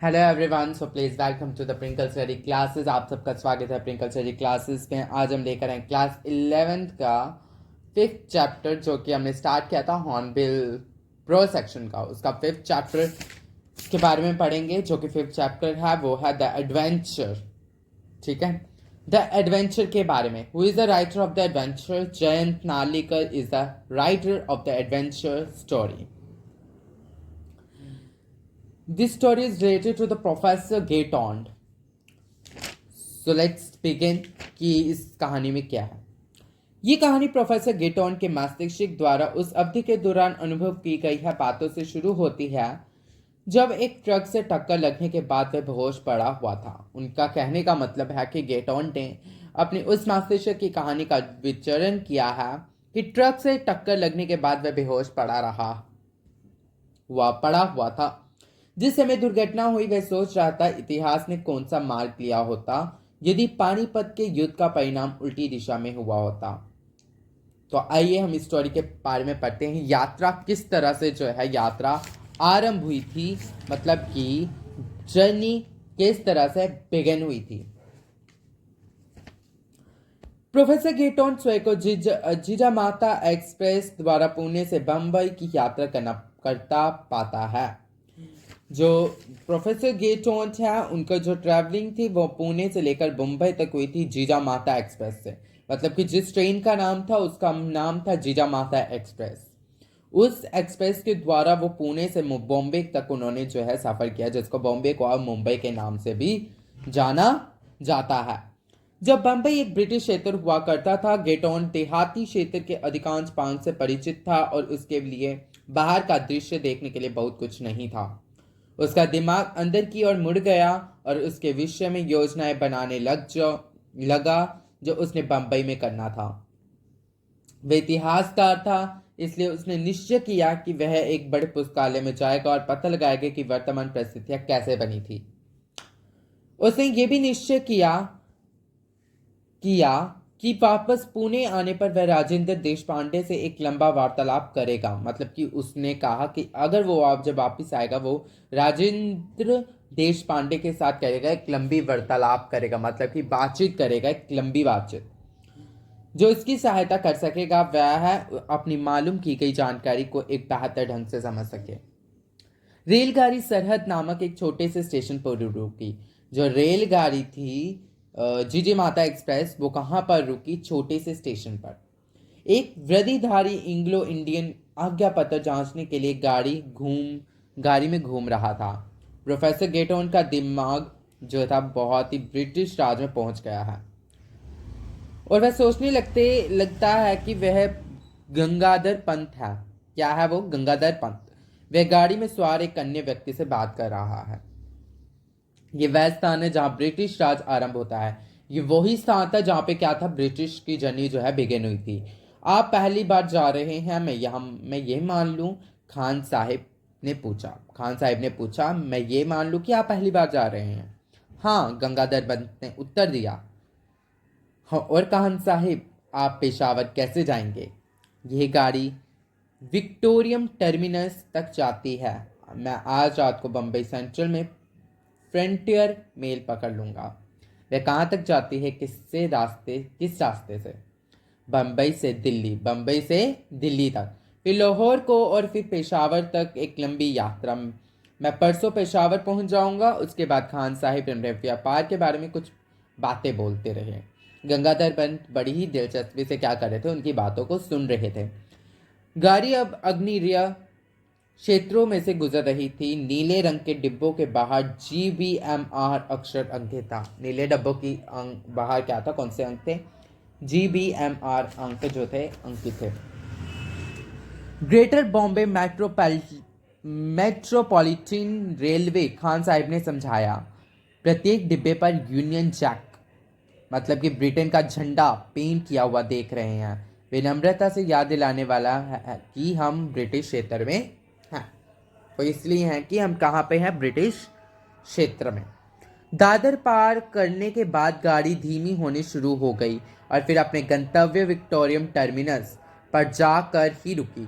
Hello everyone, so please welcome to the Prinkal study classes. आप सबका स्वागत है प्रिंकल स्टडी क्लासेस में। आज हम लेकर आए क्लास 11th का 5th चैप्टर, जो कि हमने स्टार्ट किया था हॉर्नबिल प्रो सेक्शन का। उसका 5th चैप्टर के बारे में पढ़ेंगे, जो कि 5th चैप्टर है वो है द एडवेंचर। ठीक है, द एडवेंचर के बारे में। Who is the writer of the adventure? Jayant Narlikar is the writer of the adventure story. This story is related to the Professor Gaetond. So let's begin कि इस कहानी में क्या है। ये कहानी प्रोफेसर गेटोन के मस्तिष्क द्वारा उस अवधि के दौरान अनुभव की गई है बातों से शुरू होती है, जब एक ट्रक से टक्कर लगने के बाद वह बेहोश पड़ा हुआ था। उनका कहने का मतलब है कि गेटोन ने अपनी उस मस्तिष्क की कहानी का विचरण किया है कि ट्रक से टक्कर लगने के बाद वह बेहोश पड़ा हुआ था। जिस समय दुर्घटना हुई वह सोच रहा था इतिहास ने कौन सा मार्ग लिया होता यदि पानीपत के युद्ध का परिणाम उल्टी दिशा में हुआ होता। तो आइए हम इस स्टोरी के बारे में पढ़ते हैं। यात्रा किस तरह से यात्रा आरंभ हुई थी, मतलब कि जर्नी किस तरह से बिगिन हुई थी। प्रोफेसर गेटोन स्वयं को जिजामाता एक्सप्रेस द्वारा पुणे से बंबई की यात्रा करता पाता है। जो प्रोफेसर गेटोन है, उनका जो ट्रैवलिंग थी वो पुणे से लेकर मुंबई तक हुई थी जिजामाता एक्सप्रेस से। मतलब कि जिस ट्रेन का नाम था उसका नाम था जिजामाता एक्सप्रेस। उस एक्सप्रेस के द्वारा वो पुणे से बॉम्बे तक उन्होंने सफर किया, जिसको बॉम्बे को अब मुंबई के नाम से भी जाना जाता है। जब बम्बई एक ब्रिटिश क्षेत्र हुआ करता था, गेटोन देहाती क्षेत्र के अधिकांश भाग से परिचित था और उसके लिए बाहर का दृश्य देखने के लिए बहुत कुछ नहीं था। उसका दिमाग अंदर की ओर मुड़ गया और उसके विषय में योजनाएं बनाने लगा जो उसने बंबई में करना था। वह इतिहासकार था, इसलिए उसने निश्चय किया कि वह एक बड़े पुस्तकालय में जाएगा और पता लगाएगा कि वर्तमान परिस्थितियां कैसे बनी थी। उसने ये भी निश्चय किया कि वापस पुणे आने पर वह राजेंद्र देशपांडे से एक लंबा वार्तालाप करेगा। मतलब कि उसने कहा कि अगर वो जब वापस आएगा वो राजेंद्र देशपांडे के साथ करेगा, एक लंबी वार्तालाप करेगा, मतलब कि बातचीत करेगा, एक लंबी बातचीत। जो इसकी सहायता कर सकेगा वह है अपनी मालूम की गई जानकारी को एक बेहतर ढंग से समझ सके। रेलगाड़ी सरहद नामक एक छोटे से स्टेशन पर रुकी। जो रेलगाड़ी थी जीजी माता एक्सप्रेस, वो कहाँ पर रुकी? छोटे से स्टेशन पर। एक वृद्धिधारी इंग्लो इंडियन आज्ञा पत्र जांचने के लिए गाड़ी में घूम रहा था। प्रोफेसर गेटोन का दिमाग जो था बहुत ही ब्रिटिश राज में पहुंच गया है और वह सोचने लगता है कि वह गंगाधर पंत है। क्या है वो? गंगाधर पंत। वह गाड़ी में सवार एक अन्य व्यक्ति से बात कर रहा है। ये वह स्थान है जहां ब्रिटिश राज आरंभ होता है। ये वही स्थान था जहां पे क्या था, ब्रिटिश की जर्नी बिगिन हुई थी। आप पहली बार जा रहे हैं? मैं ये मान लूं, खान साहिब ने पूछा, मैं ये मान लूं कि आप पहली बार जा रहे हैं? हाँ, गंगाधर पंत ने उत्तर दिया। हाँ, और खान साहिब, आप पेशावर कैसे जाएंगे? यह गाड़ी विक्टोरियम टर्मिनस तक जाती है। मैं आज रात को बम्बई सेंट्रल में फ्रंटियर मेल पकड़ लूंगा। वह कहाँ तक जाती है? किस रास्ते से? बम्बई से दिल्ली तक, फिर लाहौर को और फिर पेशावर तक एक लंबी यात्रा। मैं परसों पेशावर पहुंच जाऊंगा। उसके बाद खान साहिब व्यापार के बारे में कुछ बातें बोलते रहे। गंगाधर पंत बड़ी ही दिलचस्पी से क्या कर रहे थे, उनकी बातों को सुन रहे थे। गाड़ी अब अग्निरिया क्षेत्रों में से गुजर रही थी। नीले रंग के डिब्बों के बाहर GBMR अक्षर अंकित था। नीले डिब्बों की बाहर क्या था, कौन से अंक थे? GBMR अंक जो थे अंकित थे। Greater Bombay metropolitan railway, Khan Sahib ने समझाया। प्रत्येक डिब्बे पर यूनियन जैक, मतलब कि ब्रिटेन का झंडा पेंट किया हुआ देख रहे हैं। विनम्रता से याद दिलाने वाला है कि हम ब्रिटिश क्षेत्र में हैं। तो इसलिए हैं कि हम कहाँ पे हैं? ब्रिटिश क्षेत्र में। दादर पार करने के बाद गाड़ी धीमी होनी शुरू हो गई और फिर अपने गंतव्य विक्टोरियम टर्मिनस पर जाकर ही रुकी।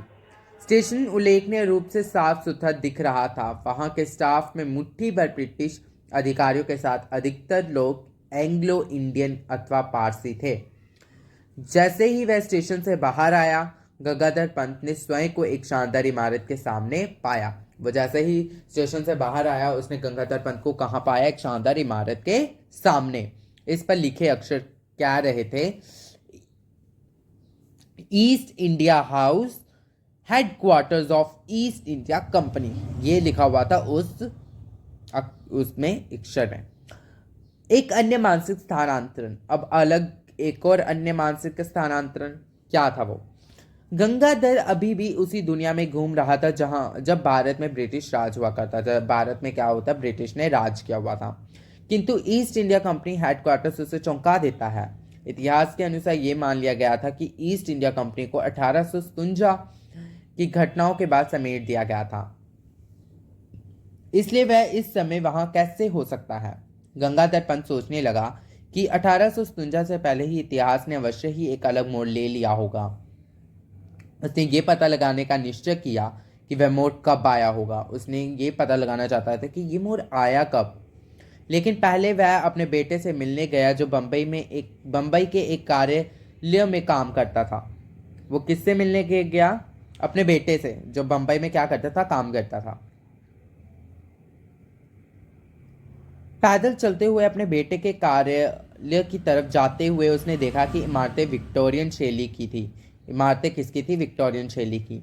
स्टेशन उल्लेखनीय रूप से साफ सुथरा दिख रहा था। वहां के स्टाफ में मुट्ठी भर ब्रिटिश अधिकारियों के साथ अधिकतर लोग एंग्लो इंडियन अथवा पारसी थे। जैसे ही वह स्टेशन से बाहर आया, गंगाधर पंत ने स्वयं को एक शानदार इमारत के सामने पाया। वो जैसे ही स्टेशन से बाहर आया, उसने गंगाधर पंत को कहाँ पाया? एक शानदार इमारत के सामने। इस पर लिखे अक्षर क्या रहे थे? East India house, headquarters of east India company, ये लिखा हुआ था उसमें अक्षर में। एक अन्य मानसिक स्थानांतरण, अब अलग एक और अन्य मानसिक स्थानांतरण क्या था? वो गंगाधर अभी भी उसी दुनिया में घूम रहा था जब भारत में ब्रिटिश राज हुआ करता था। भारत में क्या होता? ब्रिटिश ने राज किया हुआ था, किंतु ईस्ट इंडिया कंपनी हेडक्वार्टर्स उसे चौंका देता है। इतिहास के अनुसार यह मान लिया गया था कि ईस्ट इंडिया कंपनी को 1857 की घटनाओं के बाद समेट दिया गया था, इसलिए वह इस समय वहां कैसे हो सकता है? गंगाधर पंत सोचने लगा कि 1857 से पहले ही इतिहास ने अवश्य ही एक अलग मोड़ ले लिया होगा। उसने ये पता लगाने का निश्चय किया कि वह मोड़ कब आया होगा। उसने ये पता लगाना चाहता था कि ये मोड़ आया कब। लेकिन पहले वह अपने बेटे से मिलने गया, जो बंबई के एक कार्यालय में काम करता था। वो किससे मिलने के गया? अपने बेटे से, जो बंबई में क्या करता था? काम करता था। पैदल चलते हुए अपने बेटे के कार्यालय की तरफ जाते हुए उसने देखा कि इमारतें विक्टोरियन शैली की थी। इमारतें किसकी थी? विक्टोरियन शैली की।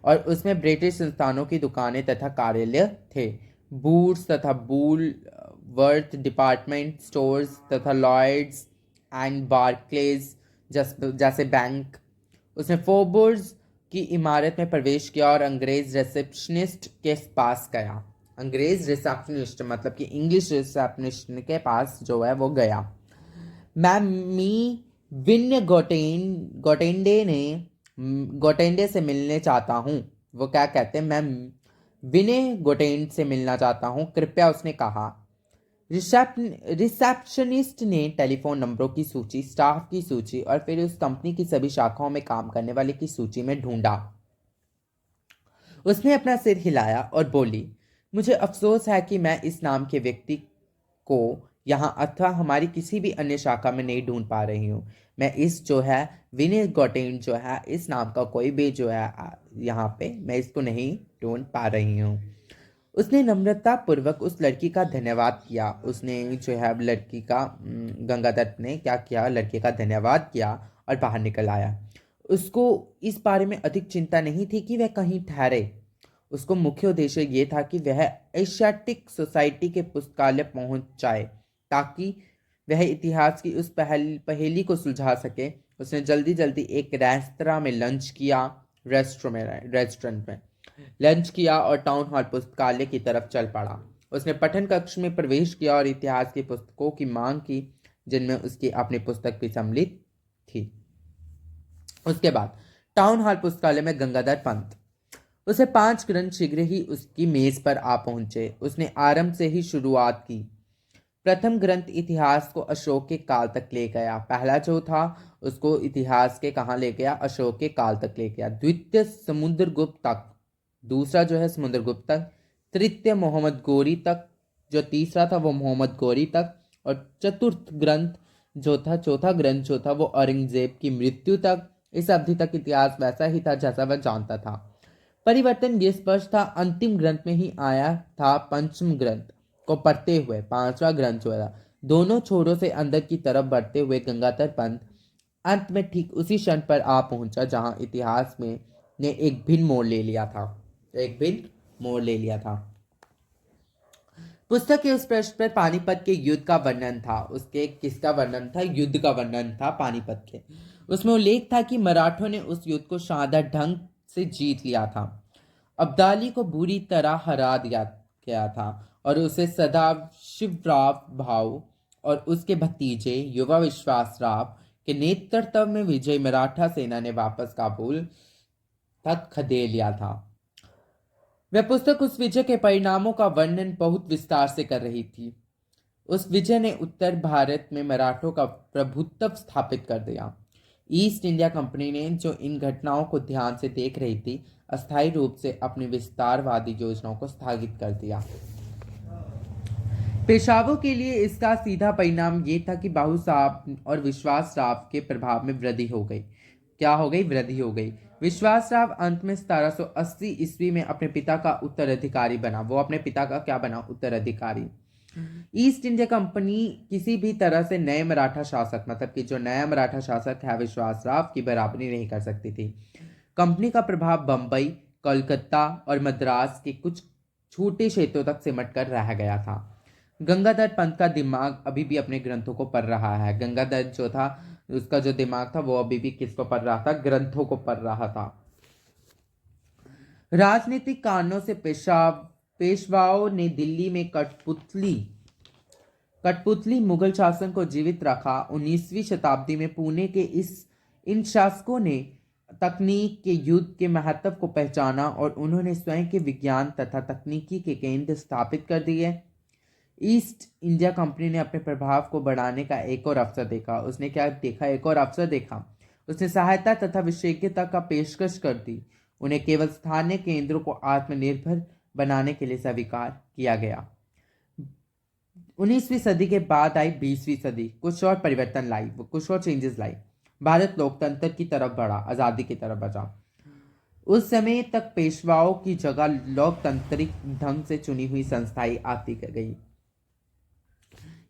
और उसमें ब्रिटिश संस्थानों की दुकानें तथा कार्यालय थे। बूट्स तथा वर्थ डिपार्टमेंट स्टोर्स तथा लॉयड्स एंड बार्क्लेज जैसे बैंक। उसने फोर्ब्स की इमारत में प्रवेश किया और अंग्रेज रिसेप्शनिस्ट के पास गया। अंग्रेज रिसेप्शनिस्ट मतलब कि इंग्लिश रिसेप्शनिस्ट के पास जो है वो गया। मी विन गोटेंडे से मिलने चाहता हूँ। वो क्या कहते हैं? मैं विने गोटेंड से मिलना चाहता हूँ, कृपया, उसने कहा। रिसेप्शनिस्ट ने टेलीफोन नंबरों की सूची, स्टाफ की सूची और फिर उस कंपनी की सभी शाखाओं में काम करने वाले की सूची में ढूंढा। उसने अपना सिर हिलाया और बोली, मुझे अफसोस है कि मैं इस नाम के व्यक्ति को यहाँ अथवा हमारी किसी भी अन्य शाखा में नहीं ढूंढ पा रही हूँ। मैं इस जो है विनय गोटेन जो है, इस नाम का कोई भी जो है यहाँ पे मैं इसको नहीं ढूंढ पा रही हूँ। उसने नम्रता पूर्वक उस लड़की का धन्यवाद किया। उसने जो है लड़की का गंगाधर ने क्या किया? लड़के का धन्यवाद किया और बाहर निकल आया। उसको इस बारे में अधिक चिंता नहीं थी कि वह कहीं ठहरे। उसको मुख्य उद्देश्य ये था कि वह एशियाटिक सोसाइटी के पुस्तकालय पहुंच जाए ताकि वह इतिहास की उस पहेली को सुलझा सके। उसने जल्दी जल्दी एक रेस्तरां में लंच किया, रेस्टोरेंट में लंच किया और टाउन हॉल पुस्तकालय की तरफ चल पड़ा। उसने पठन कक्ष में प्रवेश किया और इतिहास की पुस्तकों की मांग की जिनमें उसकी अपनी पुस्तक भी सम्मिलित थी। उसके बाद टाउन हॉल पुस्तकालय में गंगाधर पंत। उसे 5 ग्रंथ शीघ्र ही उसकी मेज पर आ पहुंचे। उसने आरंभ से ही शुरुआत की। प्रथम ग्रंथ इतिहास को अशोक के काल तक ले गया। पहला जो था उसको इतिहास के कहाँ ले गया? अशोक के काल तक ले गया। द्वितीय समुद्रगुप्त तक, दूसरा जो है समुद्रगुप्त तक। तृतीय मोहम्मद गोरी तक, जो तीसरा था वो मोहम्मद गोरी तक। और चतुर्थ ग्रंथ जो था, चौथा ग्रंथ जो था वो औरंगजेब की मृत्यु तक। इस अवधि तक इतिहास वैसा ही था जैसा वह जानता था। परिवर्तन ये स्पष्ट था अंतिम ग्रंथ में ही आया था। पंचम ग्रंथ को पढ़ते हुए पांचवा ग्रंथ जो था, दोनों छोरों से अंदर की तरफ बढ़ते हुए गंगाधर पंत अंत में ठीक उसी क्षण पर आ पहुंचा जहां इतिहास में ने एक भिन्न मोड़ ले लिया था। पुस्तक के उस पृष्ठ पर पानीपत के युद्ध का वर्णन था। उसके किसका वर्णन था? युद्ध का वर्णन था पानीपत के। उसमें उल्लेख था कि मराठों ने उस युद्ध को शानदार ढंग से जीत लिया था। अब्दाली को बुरी तरह हरा दिया गया था और उसे सदाशिवराव भाऊ और उसके भतीजे युवा विश्वास राव के नेतृत्व में विजय मराठा सेना ने वापस काबुल तक खदेड़ लिया था। वह पुस्तक उस विजय के परिणामों का वर्णन बहुत विस्तार से कर रही थी। उस विजय ने उत्तर भारत में मराठों का प्रभुत्व स्थापित कर दिया। ईस्ट इंडिया कंपनी ने, जो इन घटनाओं को ध्यान से देख रही थी, अस्थायी रूप से अपनी विस्तारवादी योजनाओं को स्थगित कर दिया। पेशवाओं के लिए इसका सीधा परिणाम ये था कि बाहू साहब और विश्वास राव के प्रभाव में वृद्धि हो गई। क्या हो गई? वृद्धि हो गई। विश्वास राव अंत में 1780 ईस्वी में अपने पिता का उत्तराधिकारी बना। वो अपने पिता का क्या बना? उत्तराधिकारी। ईस्ट इंडिया कंपनी किसी भी तरह से नए मराठा शासक, मतलब कि जो नया मराठा शासक है विश्वास राव, की बराबरी नहीं कर सकती थी। कंपनी का प्रभाव बंबई, कोलकाता और मद्रास के कुछ छोटे क्षेत्रों तक सिमट कर रह गया था। गंगाधर पंत का दिमाग अभी भी अपने ग्रंथों को पढ़ रहा है। गंगाधर जो था, उसका जो दिमाग था वो अभी भी किसको पढ़ रहा था? ग्रंथों को पढ़ रहा था। राजनीतिक कारणों से पेशवाओं ने दिल्ली में कठपुतली मुगल शासन को जीवित रखा। 19वीं शताब्दी में पुणे के इन शासकों ने तकनीक के युद्ध के महत्व को पहचाना और उन्होंने स्वयं के विज्ञान तथा तकनीकी के केंद्र स्थापित कर दिए। ईस्ट इंडिया कंपनी ने अपने प्रभाव को बढ़ाने का एक और अवसर देखा। उसने क्या देखा? एक और अवसर देखा। उसने सहायता तथा विशेषज्ञता का पेशकश कर दी। उन्हें केवल स्थानीय केंद्रों को आत्मनिर्भर बनाने के लिए स्वीकार किया गया। 19वीं सदी के बाद आई 20वीं सदी, कुछ और परिवर्तन लाई, कुछ और चेंजेस लाई। भारत लोकतंत्र की तरफ बढ़ा, आज़ादी की तरफ बढ़ा। उस समय तक पेशवाओं की जगह लोकतांत्रिक ढंग से चुनी हुई संस्थाएं आती गई।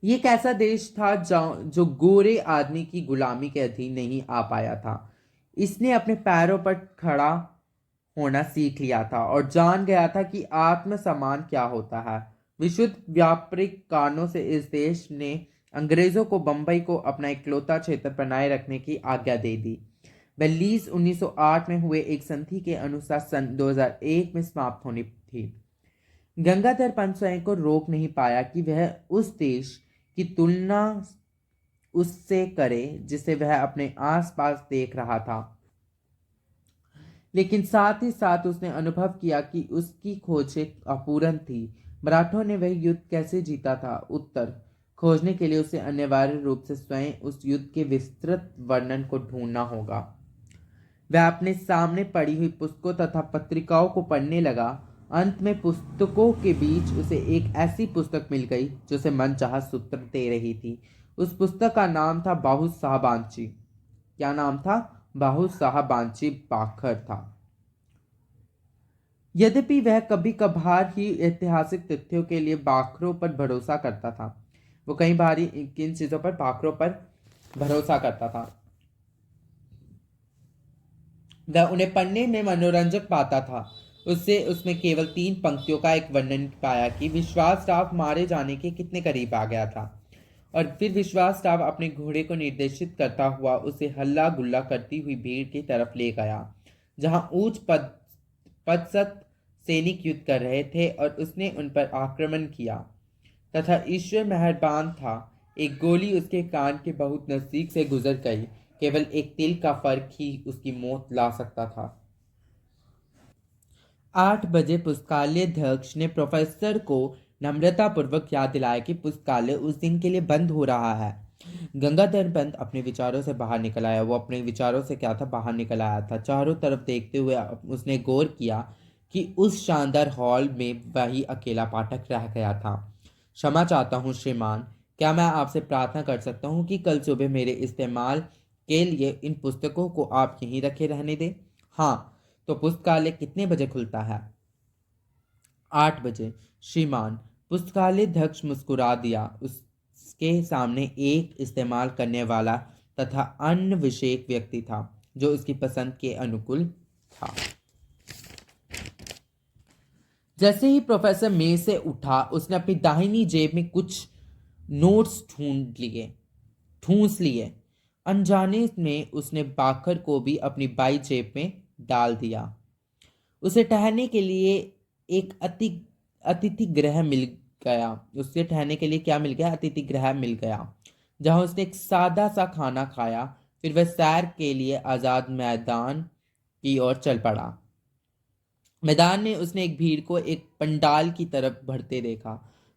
ये एक ऐसा देश था जो गोरे आदमी की गुलामी के अधीन नहीं आ पाया था। इसने अपने पैरों पर खड़ा होना सीख लिया था और जान गया था कि आत्मसम्मान क्या होता है। विशुद्ध व्यापारिक कारणों से इस देश ने अंग्रेजों को बंबई को अपना इकलौता क्षेत्र बनाए रखने की आज्ञा दे दी। वह लीज 1908 में हुए एक संधि के अनुसार सन 2001 में समाप्त होनी थी। गंगाधर पंत स्वयं को रोक नहीं पाया कि वह उस देश की तुलना उससे करे जिसे वह अपने आसपास देख रहा था, लेकिन साथ ही साथ उसने अनुभव किया कि उसकी खोजें अपूर्ण थी। मराठों ने वह युद्ध कैसे जीता था? उत्तर खोजने के लिए उसे अनिवार्य रूप से स्वयं उस युद्ध के विस्तृत वर्णन को ढूंढना होगा। वह अपने सामने पड़ी हुई पुस्तकों तथा पत्रिकाओं को पढ़ने लगा। अंत में पुस्तकों के बीच उसे एक ऐसी पुस्तक मिल गई जो उसे मनचाहा सूत्र दे रही थी। उस पुस्तक का नाम था बाहू साहबांची। क्या नाम था? बाहू साहबांची बाखर था। यद्यपि वह कभी कभार ही ऐतिहासिक तथ्यों के लिए बाखरों पर भरोसा करता था, वो कई बार किन चीजों पर? बाखरों पर भरोसा करता था। वह उन्हें पढ़ने में मनोरंजक पाता था। उससे उसमें केवल 3 पंक्तियों का एक वर्णन पाया कि विश्वास राव मारे जाने के कितने करीब आ गया था, और फिर विश्वास राव अपने घोड़े को निर्देशित करता हुआ उसे हल्ला गुल्ला करती हुई भीड़ की तरफ ले गया, जहां उच्च पदस्थ सैनिक युद्ध कर रहे थे, और उसने उन पर आक्रमण किया तथा ईश्वर मेहरबान था, एक गोली उसके कान के बहुत नजदीक से गुजर गई। केवल एक तिल का फर्क ही उसकी मौत ला सकता था। 8 बजे पुस्तकालयाध्यक्ष ने प्रोफेसर को नम्रतापूर्वक याद दिलाया कि पुस्तकालय उस दिन के लिए बंद हो रहा है। गंगाधर पंत अपने विचारों से बाहर निकल आया। वो अपने विचारों से क्या था? बाहर निकल आया था। चारों तरफ देखते हुए उसने गौर किया कि उस शानदार हॉल में वही अकेला पाठक रह गया था। क्षमा चाहता हूँ श्रीमान, क्या मैं आपसे प्रार्थना कर सकता हूँ कि कल सुबह मेरे इस्तेमाल के लिए इन पुस्तकों को आप यहीं रखे रहने दें? हाँ, तो पुस्तकालय कितने बजे खुलता है? 8 बजे श्रीमान। पुस्तकालय अध्यक्ष मुस्कुरा दिया। उसके सामने एक इस्तेमाल करने वाला तथा अन्य विशेष व्यक्ति था जो उसकी पसंद के अनुकूल था। जैसे ही प्रोफेसर मेज से उठा, उसने अपनी दाहिनी जेब में कुछ नोट्स ठूंस लिए। अनजाने में उसने बाखर को भी अपनी बाई जेब में डाल दिया। उसे ठहरने के लिए एक अतिथि गृह मिल गया। उससे ठहरने के लिए क्या मिल गया? अतिथि गृह मिल गया, जहां उसने एक सादा सा खाना खाया। फिर वह सैर के लिए आजाद मैदान की ओर चल पड़ा। मैदान में उसने एक भीड़ को एक पंडाल की तरफ बढ़ते देखा,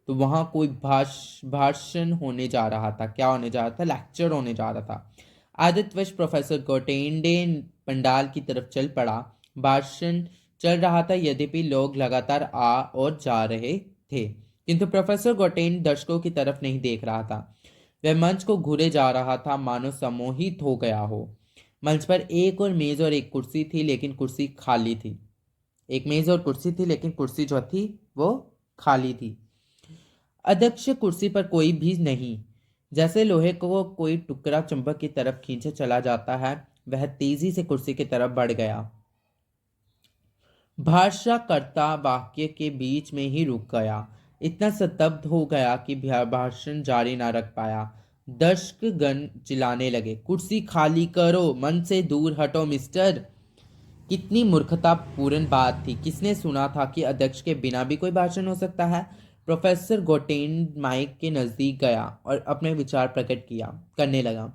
तो वहां कोई भाषण होने जा रहा था। क्या होने जा रहा था? लेक्चर होने जा रहा था। आदतवश प्रोफेसर गोटेंडे पंडाल की तरफ चल पड़ा। भाषण चल रहा था, यद्यपि लोग लगातार आ और जा रहे थे, किंतु प्रोफेसर गोटेंड दर्शकों की तरफ नहीं देख रहा था। वह मंच को घूरे जा रहा था, मानो सम्मोहित हो गया हो। मंच पर एक और मेज और एक कुर्सी थी, लेकिन कुर्सी खाली थी। एक मेज और कुर्सी थी, लेकिन कुर्सी जो थी वो खाली थी। अध्यक्ष कुर्सी पर कोई भी नहीं। जैसे लोहे को कोई टुकड़ा चुंबक की तरफ खींचे चला जाता है, वह तेजी से कुर्सी की तरफ बढ़ गया। भाषाकर्ता वाक्य के बीच में ही रुक गया, इतना स्तब्ध हो गया कि भाषण जारी ना रख पाया। दर्शकगण चिल्लाने लगे, कुर्सी खाली करो, मन से दूर हटो मिस्टर। कितनी मूर्खतापूर्ण बात थी। किसने सुना था कि अध्यक्ष के बिना भी कोई भाषण हो सकता है। प्रोफेसर गोटेन माइक के नजदीक गया और अपने विचार प्रकट किया करने लगा।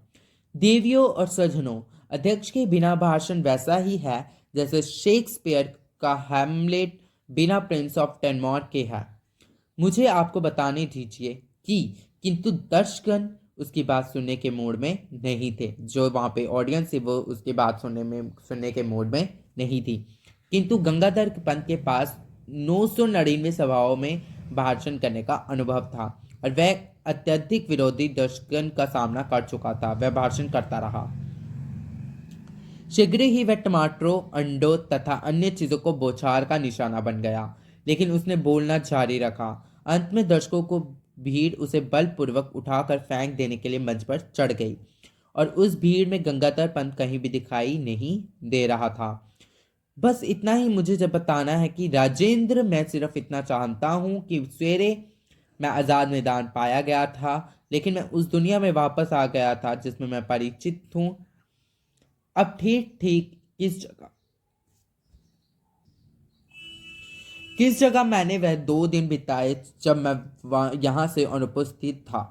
देवियों और सज्जनों, अध्यक्ष के बिना भाषण वैसा ही है जैसे शेक्सपियर का हैमलेट बिना प्रिंस ऑफ टेनमोर के है। मुझे आपको बताने दीजिए कि किंतु दर्शकगण उसकी बात सुनने के मूड में नहीं थे। जो वहां पे ऑडियंस थी वो उसकी बात सुनने के मूड में नहीं थी। किंतु गंगाधर पंत के पास 999 सभाओं में भाषण करने का अनुभव था और वह अत्यधिक विरोधी दर्शकगण का सामना कर चुका था। वह भाषण करता रहा। शीघ्र ही वह टमाटरों, अंडों तथा अन्य चीजों को बौछार का निशाना बन गया, लेकिन उसने बोलना जारी रखा। अंत में दर्शकों को भीड़ उसे बलपूर्वक उठाकर फेंक देने के लिए मंच पर चढ़ गई और उस भीड़ में गंगाधर पंत कहीं भी दिखाई नहीं दे रहा था। बस इतना ही मुझे जब बताना है कि राजेंद्र, मैं सिर्फ इतना चाहता हूं कि सवेरे मैं आज़ाद मैदान पाया गया था, लेकिन मैं उस दुनिया में वापस आ गया था जिसमें मैं परिचित हूं। अब ठीक ठीक किस जगह मैंने वह 2 दिन बिताए जब मैं यहां से अनुपस्थित था।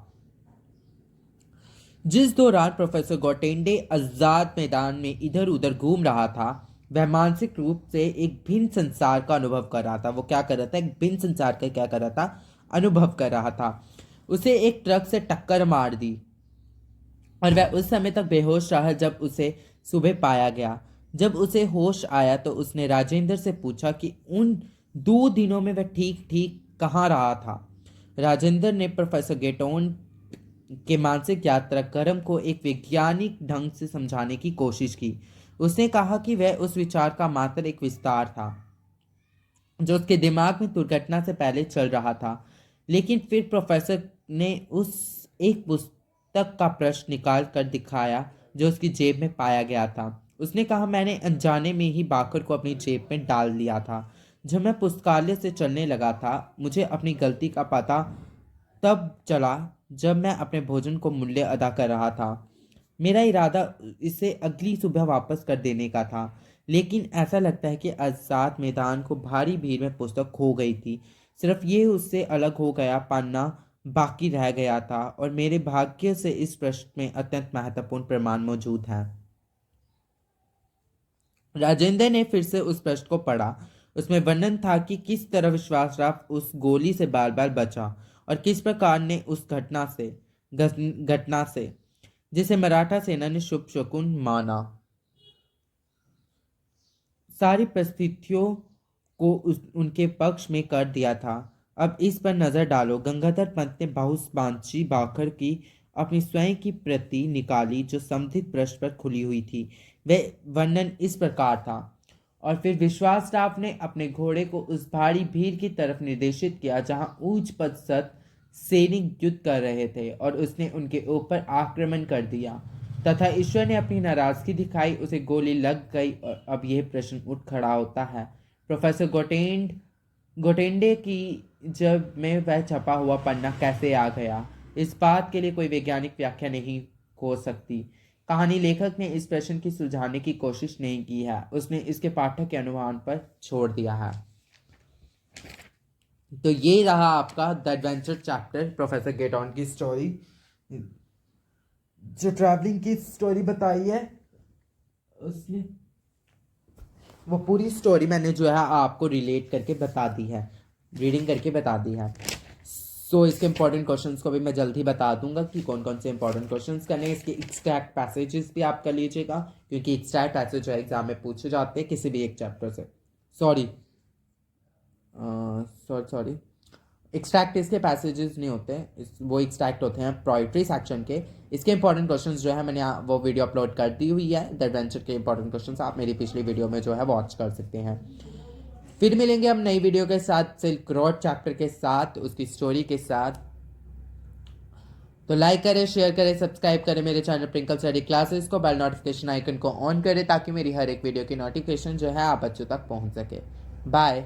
जिस दौरान प्रोफेसर गोटेंडे आजाद मैदान में इधर उधर घूम रहा था, वह मानसिक रूप से एक भिन्न संसार का अनुभव कर रहा था। वो क्या कर रहा था? एक भिन्न संसार का क्या कर रहा था? अनुभव कर रहा था। उसे एक ट्रक से टक्कर मार दी और वह उस समय तक बेहोश रहा जब उसे सुबह पाया गया। जब उसे होश आया तो उसने राजेंद्र से पूछा कि उन 2 दिनों में वह ठीक ठीक कहाँ रहा था। राजेंद्र ने प्रोफेसर गेटोन के मानसिक यात्रा क्रम को एक वैज्ञानिक ढंग से समझाने की कोशिश की। उसने कहा कि वह उस विचार का मात्र एक विस्तार था जो उसके दिमाग में दुर्घटना से पहले चल रहा था। लेकिन फिर प्रोफेसर ने उस एक पुस्तक का प्रश्न निकाल कर दिखाया जो उसकी जेब में पाया गया था। उसने कहा, मैंने अनजाने में ही बाकर को अपनी जेब में डाल दिया था। जब मैं पुस्तकालय से चलने लगा था, मुझे अपनी गलती का पता तब चला जब मैं अपने भोजन को मूल्य अदा कर रहा था। मेरा इरादा इसे अगली सुबह वापस कर देने का था, लेकिन ऐसा लगता है कि आजाद मैदान को भारी भीड़ में पुस्तक खो गई थी। सिर्फ ये उससे अलग हो गया पन्ना बाकी रह गया था और मेरे भाग्य से इस प्रश्न में अत्यंत महत्वपूर्ण प्रमाण मौजूद है। राजेंद्र ने फिर से उस प्रश्न को पढ़ा। उसमें वर्णन था कि किस तरह विश्वासराव उस गोली से बार बार बचा और किस प्रकार ने उस घटना से जिसे मराठा सेना ने शुभ शकुन माना, सारी परिस्थितियों को उनके पक्ष में कर दिया था। अब इस पर नजर डालो। गंगाधर पंत ने बांची बाखर की अपनी स्वयं की प्रति निकाली जो संबंधित पृष्ठ पर खुली हुई थी। वह वर्णन इस प्रकार था। और फिर विश्वासराव ने अपने घोड़े को उस भारी भीड़ की तरफ निर्देशित किया जहां उच्च पदस्थ सैनिक युद्ध कर रहे थे और उसने उनके ऊपर आक्रमण कर दिया तथा ईश्वर ने अपनी नाराजगी दिखाई। उसे गोली लग गई। और अब यह प्रश्न उठ खड़ा होता है, प्रोफेसर गोटेंडे की जब में वह छपा हुआ पन्ना कैसे आ गया? इस बात के लिए कोई वैज्ञानिक व्याख्या नहीं हो सकती। कहानी लेखक ने इस प्रश्न की सुलझाने की कोशिश नहीं की है, उसने इसके पाठक के अनुमान पर छोड़ दिया है। तो ये रहा आपका द एडवेंचर चैप्टर, प्रोफेसर गेटॉन की स्टोरी, जो ट्रैवलिंग की स्टोरी बताई है उसने वो पूरी स्टोरी मैंने जो है आपको रिलेट करके बता दी है, रीडिंग करके बता दी है। सो इसके इंपॉर्टेंट क्वेश्चंस को भी मैं जल्द ही बता दूंगा कि कौन कौन से इंपॉर्टेंट क्वेश्चंस करने हैं। इसके एक्सट्रैक्ट पैसेजेस भी आप कर लीजिएगा, क्योंकि एक्सट्रैक्ट पैसेज जो एग्जाम में पूछे जाते हैं किसी भी एक चैप्टर से। सॉरी सॉरी एक्सट्रैक्ट इसके पैसेजेस नहीं होते, वो एक्सट्रैक्ट होते हैं पोइट्री सेक्शन के। इसके इंपॉर्टेंट क्वेश्चंस जो है मैंने वो वीडियो अपलोड कर दी हुई है, द एडवेंचर के इंपॉर्टेंट क्वेश्चंस आप मेरी पिछली वीडियो में जो है वॉच कर सकते हैं। फिर मिलेंगे हम नई वीडियो के साथ, सिल्क रोड चैप्टर के साथ, उसकी स्टोरी के साथ। तो लाइक करें, शेयर करें, सब्सक्राइब करें मेरे चैनल ट्विंकल स्टडी क्लासेस को, बेल नोटिफिकेशन आइकन को ऑन करें ताकि मेरी हर एक वीडियो की नोटिफिकेशन जो है आप बच्चों तक पहुंच सके। बाय।